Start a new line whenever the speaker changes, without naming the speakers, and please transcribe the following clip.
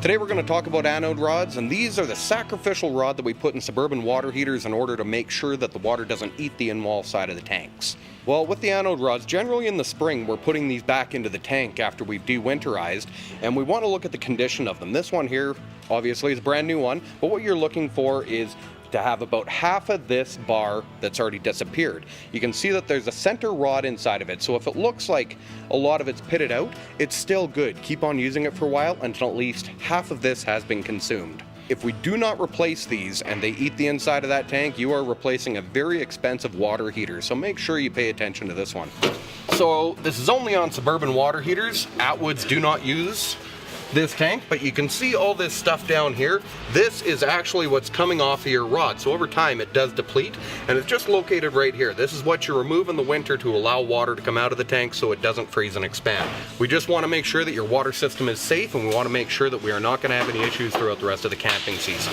Today we're going to talk about anode rods, and these are the sacrificial rod that we put in suburban water heaters in order to make sure that the water doesn't eat the in-wall side of the tanks. Well, with the anode rods, generally in the spring we're putting these back into the tank after we've dewinterized, and we want to look at the condition of them. This one here obviously is a brand new one, but what you're looking for is to have about half of this bar that's already disappeared. You can see that there's a center rod inside of it, so if it looks like a lot of it's pitted out, it's still good. Keep on using it for a while until at least half of this has been consumed. If we do not replace these and they eat the inside of that tank, you are replacing a very expensive water heater, so make sure you pay attention to this one. So this is only on suburban water heaters. Atwoods do not use this tank, but you can see all this stuff down here. This is actually what's coming off of your rod, so over time it does deplete, and it's just located right here. This is what you remove in the winter to allow water to come out of the tank so it doesn't freeze and expand. We just want to make sure that your water system is safe, and we want to make sure that we are not going to have any issues throughout the rest of the camping season.